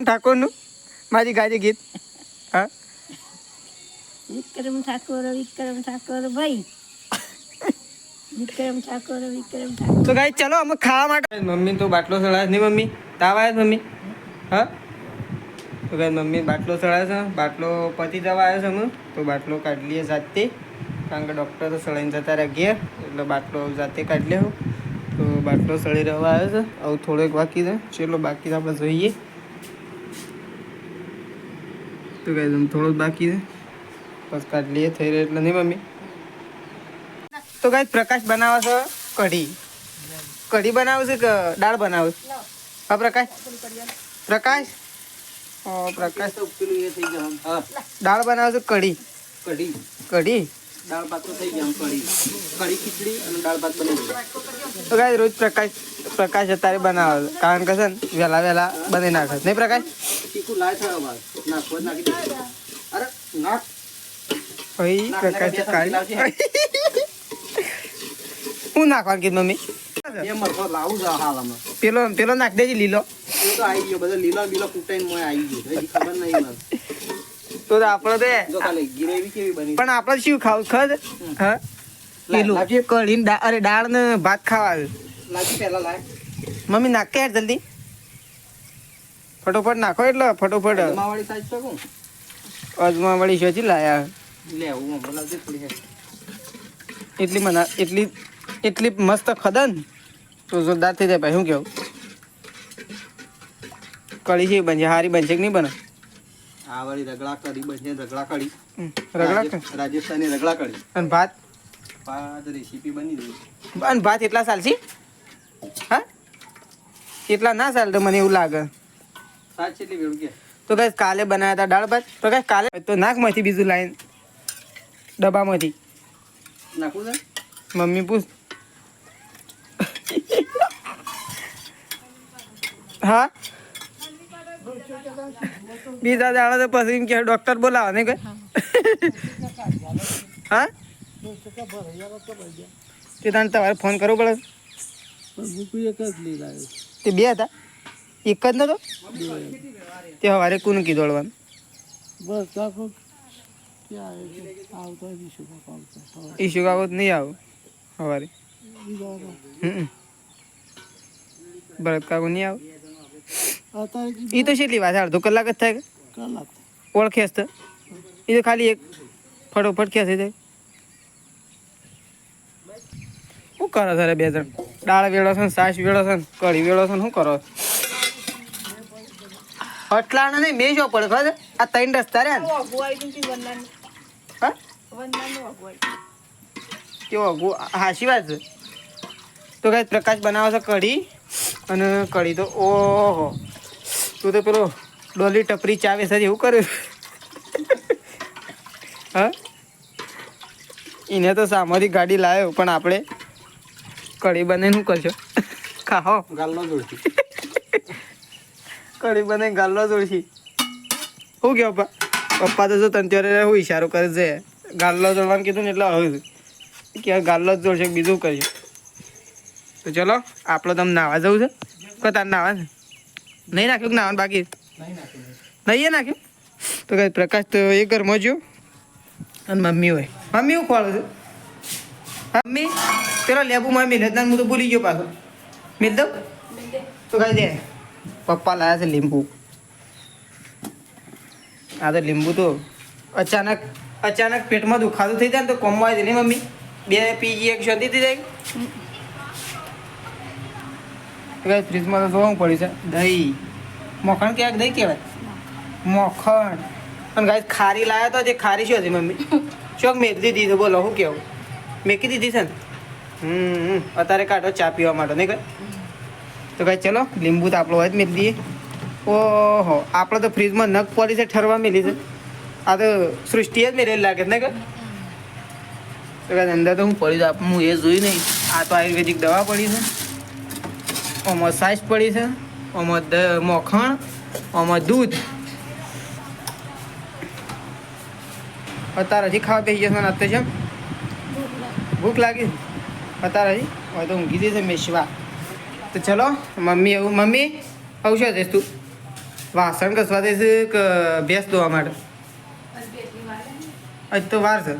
ઠાકોરનું મારી ગાજે ગીત. હા, વિક્રમ ઠાકોર ભાઈ, વિક્રમ ઠાકોર. તો ગાઈ ચલો અમે ખાવા માટે. મમ્મી તો બાટલો ચડાવે નહીં. મમ્મી તાવ આવે છે મમ્મી? હા, તો ગાઈ મમ્મી બાટલો ચડાવે છે. બાટલો પતી જવા આવ્યો છે. અમે તો બાટલો કાઢી લઈએ જાતે, કારણ કે ડૉક્ટર તો સળાઈને જતા રહ્યા ઘેર, એટલે બાટલો જાતે કાઢી લેવું. તો બાટલો સળી રહેવા આવ્યો છે. હવે થોડોક બાકી છે. ચેટલો બાકી છે આપણે જોઈએ. તો ગાઈ થોડોક બાકી છે, બસ કાઢી લઈએ. થઈ રહ્યો એટલે નહીં મમ્મી. તો ગાઈ પ્રકાશ બનાવે છે કઢી. કઢી બનાવે છે કે દાળ બનાવે? હા પ્રકાશ, પ્રકાશ પ્રકાશ તો પેલું એ થઈ ગયું. દાળ બનાવે છે કઢી. કઢી કઢી દાળ ભાત તો થઈ ગયા. કઢી ખીચડી અને દાળ ભાત બની જાય. તો ગાઈ રોજ પ્રકાશ અત્યારે બનાવે છે, કારણ કે છે ને વહેલા બની નાખે નહીં પ્રકાશ? તીખું લાય થયો નાખો નાખી દે. અરે નાખ ભાઈ પ્રકાશ કાઢી હું નાખવાનું કીધું મમ્મી? પેલો નાખ દેજે લીલો. તો આવી ગયો બધો લીલો લીલો કુટાઈને આવી ગયો. ખબર નહીં તો આપણે ગ્રેવી કેવી બની, પણ આપણે શું ખાવું ખબર? હા, લીલું કઢી અરે દાળ ને ભાત ખાવા લાગી. પેલા લાય મમ્મી નાખ યાર જલ્દી, ફટોફટ નાખો. એટલે ફટોફટ અજમાવાળી સાઈઝ તો કહું, અજમાવાળી શોધી લાયા લેવું બોલાવજે થોડી. એટલી મને એટલી મસ્ત ખદન તો જોરદાર થઈ જાય ભાઈ. શું કેવું? કઢી છે બનશે, સારી બનશે કે નહીં બને? આ વાળી રગડા કઢી બનશે. રગડા કઢી, રાજસ્થાની રગડા કઢી. અને ભાત રેસીપી બની ગઈ. અને ભાત એટલા ચાલશે? હા, એટલા ના ચાલે તો મને એવું લાગે. સાત કેટલી વેળું કે તો કઈ કાલે બનાવ્યા હતા દાળ ભાત. તો કઈ કાલે તો નાખમાંથી બીજું લાઈન ડબ્બામાંથી નાખવું છે. મમ્મી પૂછ. હા, બીજા દાડા તો પછી એમ કે ડોક્ટર બોલાવો ને કઈ. હા, તે તને તમારે ફોન કરવો પડે. તે બે હતા, એક જ નતો તે સવારે કોને કીધું દોડવાનું? ઈશુ કાકો નહીં આવું સવારે. ભરત કાકો નહીં આવું. એ તો કેટલી વાત અડધો કલાક જ થાય. ઓળખે તો એ તો ખાલી એક ફટોફટ ખેંચી જાય. શું કરો સર બે જણ? દાળ વેળો છે, સાસ વેળો છે, કઢી વેળો છે. શું કરો? અટલા નહીં મેં શું પડે ખબર? આ ત્રણ રસ્તા રહ્યા કેવો હાશી વાત છે. તો કઈ પ્રકાશ બનાવે છે કઢી. અને કઢી તો ઓહો, તું તો પેલો ડોલી ટપરી ચાવે છે એવું કર્યું. હા, એને તો સામેથી ગાડી લાવ્યો, પણ આપણે કઢી બને શું કરશો? ખાઓ ગાલનો જોડશી. કઢી બને ગાલનો જોડશી. શું કે પપ્પા તો જો તને ત્યારે હું ઈશારો કરે છે ગાલનો જોડવાનું કીધું ને એટલે હવે કે ગાલનો જ જોડશે, બીજું કરશે. તો ચલો આપણે તમે નાવા જવું છે કે તાર નાવા છે? નહીં નાખ્યું નાવાનું બાકી? નહીં નાખ્યું. તો કઈ પ્રકાશ તો એ ઘરમાં જો અને મમ્મી હોય. મમ્મી હું ખોળું છું? મમ્મી પેલો લેબુમાં મિલે હું તો ભૂલી ગયો પાછો. મિલ દઉં તો કઈ દે. પપ્પા લાવ્યા છે લીંબુ. આ તો લીંબુ તો અચાનક પેટમાં દુખાતું થઈ જાય ને તો કોમવા આવી જાય ને મમ્મી. બે પીજી એક શોધી થઈ જાય. ફ્રીજમાં તો જોવું પડ્યું છે દહીં. મખણ ક્યાંક દહીં કહેવાય મખણ. અને ગાય ખારી લાવ્યા તો જે ખારી શું હતી મમ્મી? ચોક મેકી દીધી તો બોલો શું કેવું? મેકી દીધી છે ને? અત્યારે કાઢો ચા પીવા માટે નહીં કઈ? તો કાંઈ ચલો લીંબુ તો આપણો હોય જ મેળ દઈએ. ઓહો, આપણે તો ફ્રીજમાં નખ પડી છે ઠરવા મેલી છે. આ તો સૃષ્ટિ જ મેળેલી લાગે છે ને કે? તો કાંઈ અંદર તો હું પડી છું હું એ જોઈ નહીં. આ તો આયુર્વેદિક દવા પડી છે, આમાં સાસ પડી છે, આમાં મખણ, આમાં દૂધ. અત્યારે હજી ખાવા બેસી જશે ને? અત્યારે છે ભૂખ લાગી અત્યારે હજી હોય તો ઊંઘી જશે મેશવા. તો ચલો મમ્મી આવું. મમ્મી આવું શું જઈશ તું? વાસણ કસવા દઈશ કે ભેંસ ધોવા માટે આજ તો વાર છે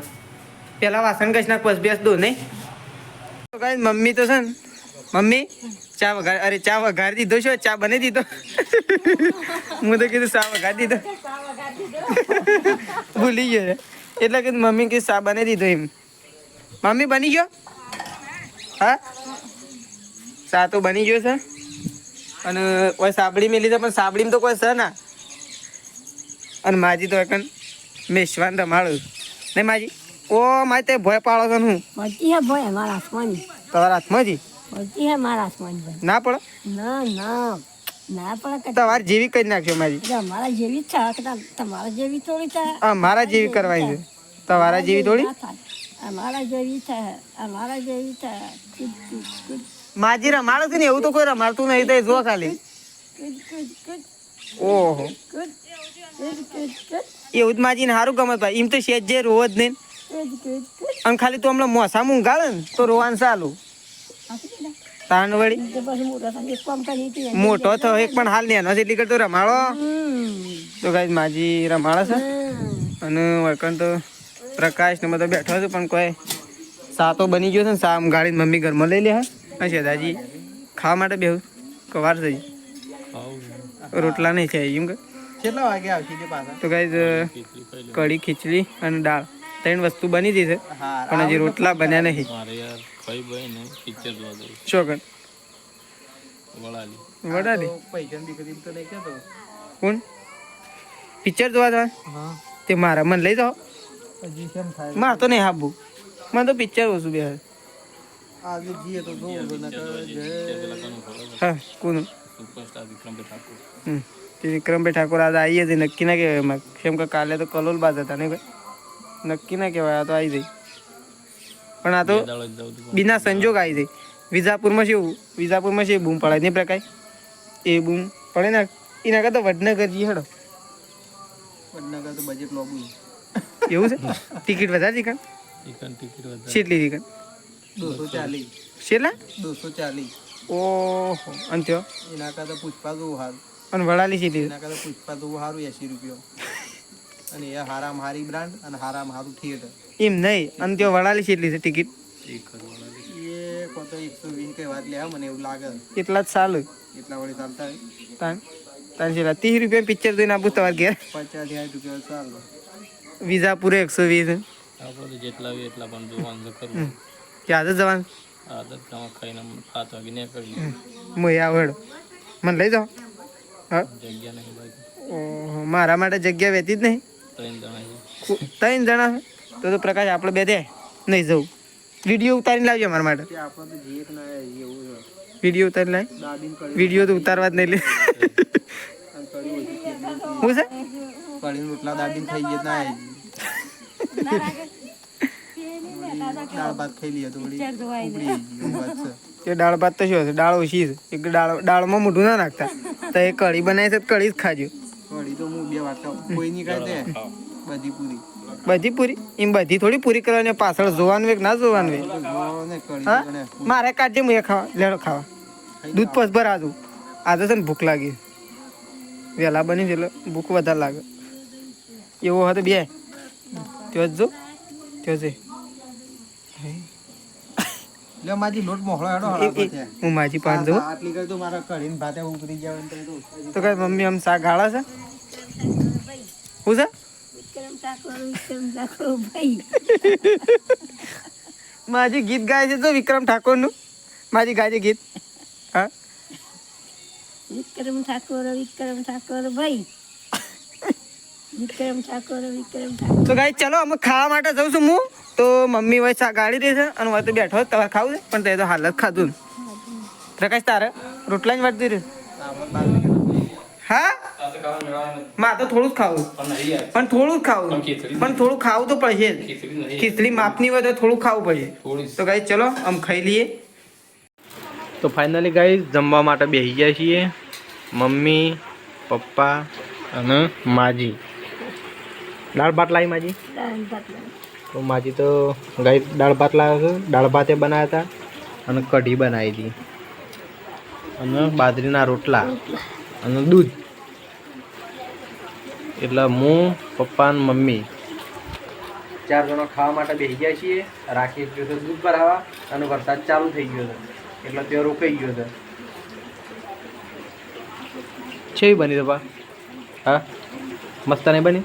પેલા વાસણ કસ નાખ પછી ભેંસ ધો નહીં તો કાંઈ મમ્મી તો છે ને મમ્મી ચા વઘાર અરે ચા વઘાર દીધો છો ચા બની દીધો હું તો કીધું ચા વઘાર દીધો ભૂલી ગયો એટલે કીધું મમ્મી કીધું ચા બની દીધો એમ મમ્મી બની ગયો હા ચા તો બની ગયો છે અને કોઈ સાબડી મેલી છે પણ સાબડીમાં તો કોઈ છે ના અને માજી તો એકન મેશવાન રમાડું નહીં માજી ઓ મારે તે ભય પાડો છો હું મળતી હે ભાઈ અમારા હાથમાં તમારા હાથમાં જી મળતી હે મારા હાથમાં ભાઈ ના પડો ના ના ના પડે કે તમારે જેવી કરી નાખશો માજી અમારા જેવી જ છે કે તમારા જેવી થોડી છે મારા જેવી કરવાની છે તમારા જેવી થોડી ના થાય. અમારા જેવી છે અમારા જેવી છે કુદ કુદ કુદ માજી રમાડો છે ને એવું તો કોઈ રમાડતું નહીં તો જો ખાલી કુદ કુદ કુદ ઓહો કુદ કુદ કુદ કુદ એવું જ માજીને સારું ગમત ભાઈ એમ તો શેજ જે રોવ જ નહીં કુદ કુદ કુદ અને ખાલી તું હમણાં મોસામાં ઊંઘાડે ને તો રોવાનું ચાલુ તાણ વળી તો પછી મોટા થાય એક કામ કરી હતી મોટો થયો એક પણ હાલ નેનો છે એટલી કરતો રમાડો તો ગાઈસ માજી રમાડે છે અને વળકણ તો પ્રકાશ ને બધો બેઠો છે પણ કોઈ સા તો બની ગયો છે ને સા ગાડીને મમ્મી ઘરમાં લઈ લે હા દાદાજી ખાવા માટે બેહું કવાર થઈ રોટલા નહીં છે એમ કે કેટલા વાગે આવશે પાછા તો ગાઈસ કઢી ખીચડી અને દાળ ત્રણ વસ્તુ બની હતી છે પણ હજી રોટલા બન્યા નહીં ચોકન વડાલી કોણ પિક્ચર જોવા જવા તે મારા મને લઈ જાઓ મારે તો નહીં હાબુ મને તો પિક્ચર ઓછું બે હા કોનું વિક્રમભાઈ ઠાકોર આજે આવીએ છીએ નક્કી ના કહેવાય એમાં કેમ કે કાલે તો કલોલ બાદ હતા ને ભાઈ નક્કી ના કહેવાય આ તો આવી જાય પણ આ તો બિના સંજોગ આવી જાય વિજાપુરમાં છે બૂમ પડે નહીં પ્રકાશ એ બૂમ પડે ને એના કરતા વડનગર જઈએ હેડો વડનગર તો બજેટ લોબુ એવું છે ટિકિટ વધારે ચિકન કેટલી ચિકન 240 કેટલા 240 ઓહો અને ત્યો એના કરતા પુષ્પા તો સારું અને વડાલી સીધી એના કરતા પુષ્પા તો સારું 80 રૂપિયા અને એ હારામ હારી બ્રાન્ડ અને હારામ હારું થિયેટર એમ નહીં અને ત્યાં વડાલી કેટલી છે ટિકિટ એ કોતો 120 કઈ વાત લે મને એવું લાગે એટલા જ ચાલુ એટલા વળી ચાલતા તાન છેલ્લા 30 રૂપિયા પિક્ચર જોઈને આપું તમારે ઘેર 50-60 રૂપિયા ચાલો વિજાપુરે 120 આપણે જેટલા હોય એટલા પણ જોવાનું કરવું કે આદત જવાનું આદત ખાઈને 7 વાગે નીકળી મોય આવડ મને લઈ જાઓ હા જગ્યા નહીં ભાઈ ઓહો મારા માટે જગ્યા વેતી જ નહીં 3 જણા તો પ્રકાશ આપણે બે દે નહીં જવું વિડીયો ઉતારીને લાવજો અમારા માટે વિડીયો ઉતારી લાવ વિડીયો તો ઉતારવા જ નહીં લે શું છે કઢી રોટલા દાડીને થઈ ગયા ના દાળ ભાત ખાઈ લઈએ તો તે દાળ ભાત તો શું હશે દાળ ઓછી છે એક દાળમાં મોઢું ના નાખતા તો એ કઢી બનાવી છે કઢી જ ખાજો કઢી તો હું 2 વાત કોઈ નહીં ખાય બધી પૂરી એમ બધી થોડી પૂરી કરવાની પાછળ જોવાનું એક ના જોવાનું મારે કાઢજે હું એ ખાવા લેડો ખાવા દૂધ પસ ભર આજુ આજે છે ને ભૂખ લાગી વહેલા બની છે એટલે ભૂખ વધારે લાગે એવો હતો બે ત્યો જ જો ત્યો છે લે માજી લોટ મોહળો હેડો હું માજી પાન જો આટલી કર તો મારા કઢીને ભાતે ઉતરી જાવ તો કઈ મમ્મી આમ શાક ગાળા છે હું છે વિક્રમ ઠાકોર ભાઈ માજી ગીત ગાય છે તો વિક્રમ ઠાકોર નું માજી ગાય છે ગીત હા વિક્રમ ઠાકોર ભાઈ વિક્રમ ઠાકોર તો ગાઈ ચલો અમે ખાવા માટે જઉં છું હું તો મમ્મી વય ગાડી દે છે અને હવે તો બેઠો તમારે ખાવું છે પણ તે તો હાલ જ ખાધું પ્રકાશ તારે રોટલા જ વાટતી રહે હા માં તો થોડું જ ખાવું પણ થોડું ખાવું તો પડશે ખીચડી માપની હોય તો થોડું ખાવું પડશે તો ગાઈ ચલો આમ ખાઈ લઈએ તો ફાઇનલી ગાઈ જમવા માટે બેસી ગયા છીએ મમ્મી પપ્પા અને માજી દાળ ભાત લાવી માજી તો માજી તો ગાઈ દાળ ભાત લાવ્યો છે દાળ ભાતે બનાવ્યા હતા અને કઢી બનાવી હતી અને બાજરીના રોટલા અને દૂધ એટલે હું પપ્પા ને મમ્મી 4 જણો ખાવા માટે બેસી ગયા છીએ. રાખી ગયો તો દૂધ ભરાવા અને વરસાદ ચાલુ થઈ ગયો હતો એટલે તે રોકાઈ ગયો હતો. છે બની તો પા હા મસ્ત નહીં બની.